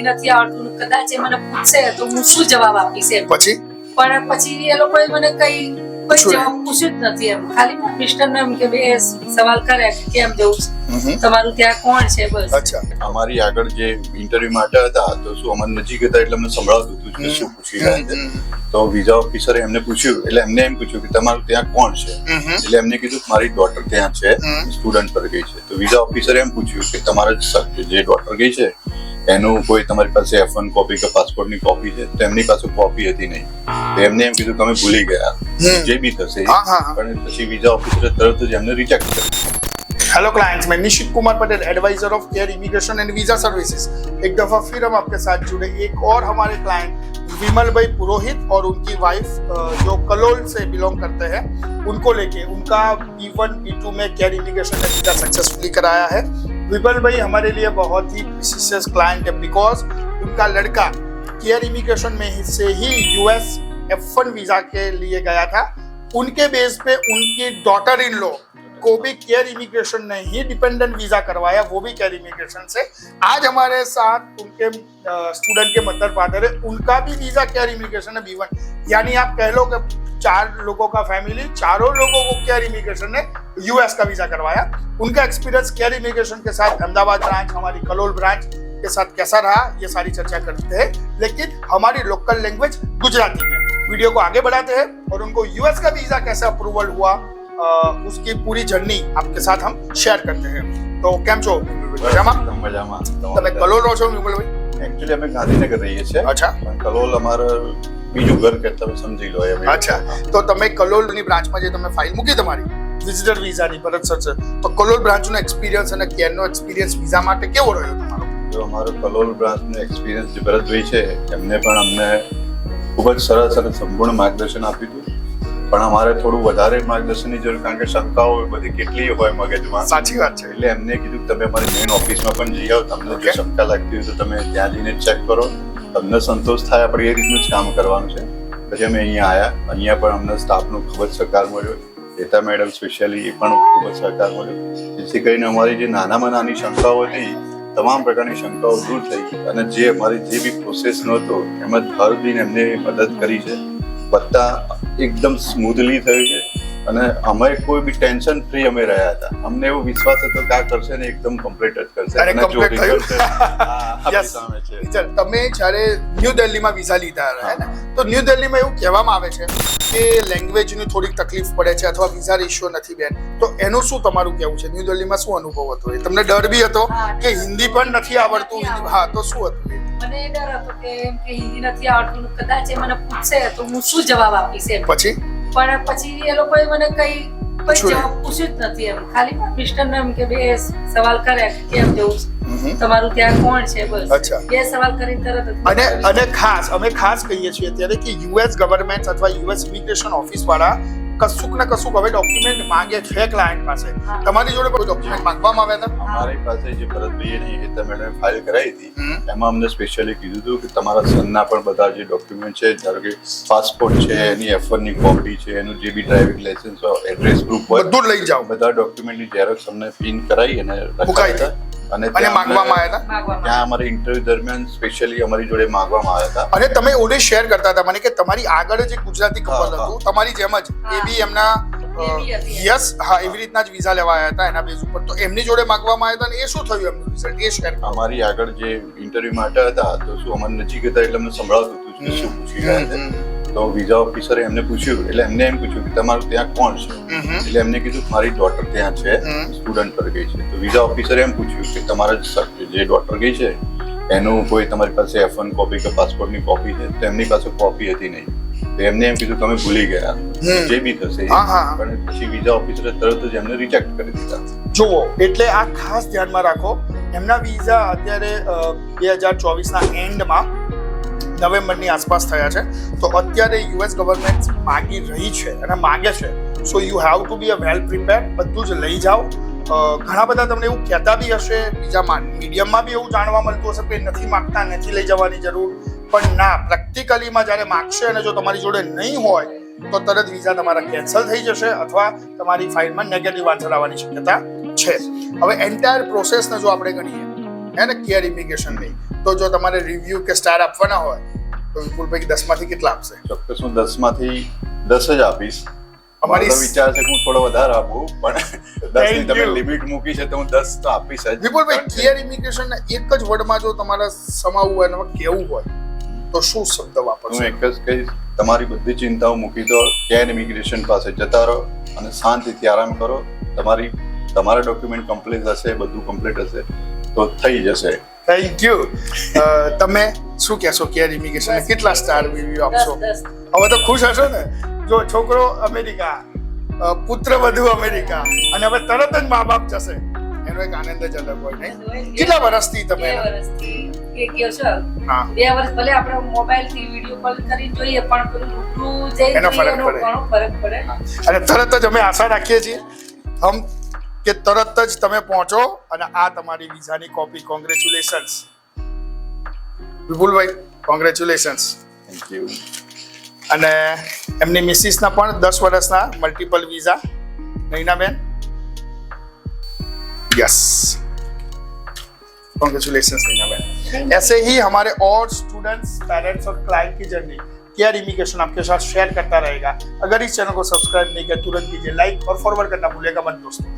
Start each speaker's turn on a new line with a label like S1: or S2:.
S1: હિન્દી નથી આવડતું, કદાચ એ મને પૂછશે તો હું શું જવાબ આપીશ એમ.
S2: પછી
S1: પણ પછી એ લોકોએ મને કોઈ જવાબ પૂછ્યું જ નથી એમ. ખાલી મિસ્ટર એમ કે બે સવાલ કરે કે કેમ જવું છે, તમારું ત્યાં કોણ છે, બસ.
S2: અચ્છા,
S3: અમારી આગળ જે ઇન્ટરવ્યુ માટે હતા તો શું અમારે નજીક હતા એટલે અમને સંભળાવતું હતું કે શું પૂછી રહ્યા છે. તો વિઝા ઓફિસરે એમને પૂછ્યું એટલે એમને એમ પૂછ્યું કે તમારું ત્યાં કોણ છે. એટલે એમને કીધું કે મારી ડોટર ત્યાં છે, સ્ટુડન્ટ પર ગઈ છે. તો વિઝા ઓફિસરે એમ પૂછ્યું કે તમારા જે ડોટર ગઈ છે એનું કોઈ તમારી પાસે F1 કોપી કે પાસપોર્ટની કોપી છે? તો એમની પાસે કોપી હતી નહીં. તો એમને એમ કીધું કે અમે ભૂલી ગયા, જે બી થશે. પણ પછી વિઝા ઓફિસરે તરત જ એમને રિજેક્ટ કર્યું.
S2: हेलो क्लाइंट्स, मैं Nishit Kumar Patel, advisor of Care immigration and visa services. एक दफा फिर हम आपके साथ जुड़े एक और हमारे क्लाइंट विमल भाई पुरोहित और उनकी वाइफ जो कलोल से बिलोंग करते हैं, उनको लेके उनका B1 B2 में care immigration and visa successfully कराया है। विमल भाई हमारे लिए बहुत ही प्रीशियस क्लाइंट है बिकॉज उनका लड़का केयर इमिग्रेशन में से ही US F1 वीजा के लिए गया था। उनके बेस पे उनकी डॉटर इन लॉ को भी केयर इमिग्रेशन ने ही डिपेंडेंट वीजा करवाया, वो भी केयर इमिग्रेशन से। आज हमारे साथ उनके स्टूडेंट के मदर फादर है, उनका भी वीजा केयर इमिग्रेशन है B1। यानी आप कह लो कि 4 लोगों का फैमिली, चारों लोगों को केयर इमिग्रेशन ने US का वीजा करवाया। उनका एक्सपीरियंस केयर इमिग्रेशन के साथ अहमदाबाद ब्रांच, हमारी कलोल ब्रांच के साथ कैसा रहा, ये सारी चर्चा करते हैं, लेकिन हमारी लोकल लैंग्वेज गुजराती में। वीडियो को आगे बढ़ाते हैं और उनको US का वीजा कैसे अप्रूवल हुआ उसकी पूरी जर्नी आपके साथ हम शेयर करते हैं। तो કેમ છો?
S3: મજામાં.
S2: તમે કલોલ રહો છો વિમલભાઈ?
S3: એકચ્યુઅલી અમે ગાંધીનગર રહીએ છીએ.
S2: અચ્છા.
S3: પણ કલોલ અમારું બીજું ઘર કે તમે સમજી લો એમ.
S2: અચ્છા, તો તમે કલોલની બ્રાન્ચમાં જે તમે ફાઇલ મૂકી તમારી વિઝિટર વિઝાની ભરત સર, તો કલોલ બ્રાન્ચનો એક્સપિરિયન્સ અને કેરનો એક્સપિરિયન્સ વિઝા માટે કેવો રહ્યો તમારો?
S3: જો અમારો કલોલ બ્રાન્ચનો એક્સપિરિયન્સ જે ભરતભાઈ છે એમને પણ અમને ખૂબ જ સરસ અને સંપૂર્ણ માર્ગદર્શન આપ્યું હતું. પણ અમારે થોડું વધારે માર્ગદર્શનની જરૂર, કારણ કે શંકાઓ બધી કેટલી હોય મગજમાં.
S2: સાચી વાત છે.
S3: એટલે એમને કીધું તમે અમારી મેઇન ઓફિસમાં પણ જઈ આવો, તમને જો શંકા લાગતી હોય તો તમે ત્યાં જઈને ચેક કરો, તમને સંતોષ થાય આપણે એ રીતનું જ કામ કરવાનું છે. પછી અમે અહીંયા આવ્યા. અહીંયા પણ અમને સ્ટાફનો ખૂબ જ સહકાર મળ્યો. રીતા મેડમ સ્પેશિયલી એ પણ ખૂબ જ સહકાર મળ્યો. જેથી કરીને અમારી જે નાનામાં નાની શંકાઓ હતી તમામ પ્રકારની શંકાઓ દૂર થઈ અને જે અમારી જે બી પ્રોસેસ નહોતો એમાં હરદીને એમને મદદ કરી છે. બધા એકદમ સ્મૂધલી થયું છે અને અમે કોઈ બી ટેન્શન ફ્રી અમે રહ્યા હતા. અમને એવો વિશ્વાસ હતો કે આ કરશે ને એકદમ કમ્પ્લીટ જ કરશે.
S2: અને કમ્પ્લીટ થયું.
S3: યસ, સામે છે.
S2: તમે જ્યારે ન્યૂ દિલ્હીમાં વિઝા લીધા હતા ને, તો ન્યૂ દિલ્હીમાં એવું કહેવામાં આવે છે કે લેંગ્વેજની થોડીક તકલીફ પડે છે અથવા વિઝા રેશિયો નથી બેન, તો એનું શું તમારું કહેવું છે? ન્યૂ દિલ્હીમાં શું અનુભવ હતો? તમને ડર બી હતો કે હિન્દી પણ નથી આવડતું? હા, તો શું હતું?
S1: મને ડર હતો કે હિન્દી નથી આવડતું, કદાચ એ મને પૂછશે તો હું શું જવાબ આપીશ એમ.
S2: પછી
S1: પણ પછી એ લોકોએ મને કોઈ જવાબ પૂછ્યું જ નથી એમ. ખાલી મિસ્ટર એમ કે બે સવાલ કરે કે કેમ જવું છે, તમારું ત્યાં કોણ છે, બસ.
S2: અચ્છા.
S1: બે સવાલ કરીને તરત
S2: અને ખાસ અમે કહીએ છીએ ત્યારે કે US ગવર્નમેન્ટ અથવા US ઇમિગ્રેશન ઓફિસ વાળા કશુંક ને કશુંક હવે ડોક્યુમેન્ટ માંગે છે ક્લાયન્ટ પાસે. તમારી જોડે કોઈ ડોક્યુમેન્ટ માંગવામાં આવ્યા હતા?
S3: અમારી પાસે જે ભરતભાઈ હેતા મેડમે ફાઇલ કરાવી હતી એમાં અમને સ્પેશિયલી કીધું હતું કે તમારા સનના પણ બધા જે ડોક્યુમેન્ટ છે, ધારો કે પાસપોર્ટ છે, એની F1 ની કોપી છે, એનું જે બી ડ્રાઇવિંગ લાયસન્સ હોય, એડ્રેસ પ્રૂફ હોય,
S2: બધું લઈ જાઓ.
S3: બધા ડોક્યુમેન્ટની ઝેરોક્સ અમને પિન કરાવી અને
S2: મુકાઈ હતા. અને માંગવામાં આવ્યા હતા.
S3: ત્યાં અમારે ઇન્ટરવ્યુ દરમિયાન સ્પેશિયલી અમારી જોડે માંગવામાં આવ્યા હતા.
S2: અને તમે ઓલે શેર કરતા હતા મને કે તમારી આગળ જે ગુજરાતી કપલ હતું તમારી જેમ જ એ બી એમના યસ, હા, એવી રીતના જ વિઝા લેવા આવ્યા હતા એના બેઝ ઉપર. તો એમની જોડે માંગવામાં આવ્યા હતા અને એ શું થયું એમનું રિઝલ્ટ એ શેર કરો.
S3: અમારી આગળ જે ઇન્ટરવ્યુ માટે હતા તો શું અમારે નજીક હતા એટલે અમને સંભળાવતું હતું કે શું પૂછી રહ્યા છે. તો વિઝા ઓફિસરે એમને પૂછ્યું એટલે એમને એમ પૂછ્યું કે તમારું ત્યાં કોણ છે? એટલે એમને કીધું મારી ડોટર ત્યાં છે, સ્ટુડન્ટ પર ગઈ છે. તો વિઝા ઓફિસરે એમ પૂછ્યું કે તમારા જે ડોટર ગઈ છે એનું કોઈ તમારી પાસે F1 કોપી કે પાસપોર્ટની કોપી છે? તો એમની પાસે કોપી હતી નહીં. તો એમને એમ કીધું તમે ભૂલી ગયા, જે બી થશે. પણ પછી વિઝા ઓફિસરે તરત જ એમને રિજેક્ટ કરી દીધા.
S2: જુઓ, એટલે આ ખાસ ધ્યાનમાં રાખો. એમના વિઝા અત્યારે 2024ના એન્ડમાં નવેમ્બરની આસપાસ થયા છે. તો અત્યારે US ગવર્નમેન્ટ માગી રહી છે અને માગે છે. So you have to be a well prepared. બધું જ લઈ જાઓ. ઘણા બધા તમને એવું કહેતા બી હશે, બીજા મીડિયમમાં બી એવું જાણવા મળતું હશે કે નથી માગતા, નથી લઈ જવાની જરૂર. પણ ના, પ્રેક્ટિકલીમાં જ્યારે માગશે અને જો તમારી જોડે નહીં હોય તો તરત વિઝા તમારા કેન્સલ થઈ જશે અથવા તમારી ફાઇલમાં નેગેટિવ આન્સર આવવાની શક્યતા છે. હવે એન્ટાયર પ્રોસેસને જો આપણે ગણીએ હે ને કેર ઇમિગ્રેશન ની, તો જો તમારે રિવ્યુ કે સ્ટાર આપવાના હોય તો વિપુલભાઈ 10 માંથી કેટલા આપશે?
S3: ચોક્કસ હું 10 માંથી 10 જ આપીશ.
S2: અમારી
S3: મારો વિચાર છે કે હું થોડો વધારે આપું, પણ 10 ની તમે
S2: you.
S3: લિમિટ મૂકી છે તો હું 10 તો આપીશ જ.
S2: વિપુલભાઈ, કેર ઇમિગ્રેશન ના એક જ વર્ડમાં જો તમારે સમાવવું હોય અને કેવું હોય તો શું શબ્દ
S3: હું
S2: વાપરશો?
S3: એક જ કહીશ, તમારી બધી ચિંતાઓ મૂકી દો, કેર ઇમિગ્રેશન પાસે જતા રહો અને શાંતિથી આરામ કરો. તમારા ડોક્યુમેન્ટ કમ્પ્લીટ હશે, બધું કમ્પ્લીટ હશે તો થઈ જશે.
S2: Thank you. તમે શું કહેશો કેર ઇમિગ્રેશન કેટલા સ્ટાર રિવ્યુ આપશો?
S1: 10.
S2: હવે તો ખુશ હશો ને? જો છોકરો અમેરિકા, પુત્ર વધુ અમેરિકા અને હવે તરત જ મા બાપ જશે, એનો એક આનંદ જ અલગ હોય નહીં? કેટલા વર્ષથી તમે
S1: 2 વર્ષથી એક ગયો છો.
S2: હા
S1: 2 વર્ષ ભલે આપણે મોબાઈલ થી વિડીયો કોલ કરી જોઈએ, પણ પેલું રૂબરૂ જઈ
S2: એનો ફરક
S1: એનો
S2: પડે.
S1: ઘણો ફરક પડે.
S2: અને તરત જ અમે આશા રાખીએ છીએ કે તરત જ તમે પહોંચો અને આ તમારી વિઝાની copy. Congratulations Vipulbhai, congratulations.
S3: Thank you.
S2: અને એમની મિસિસના પણ 10 વર્ષના multiple visa. Nainaben, yes, congratulations Nainaben. ऐसे ही हमारे और स्टूडेंट्स, पेरेंट्स और क्लाइंट की जर्नी केयर इमिग्रेशन आपके साथ शेयर करता रहेगा. अगर इस चैनल को सब्सक्राइब नहीं किया तुरंत कीजिए लाइक और फॉरवर्ड करना भूलेगा मत दोस्तों.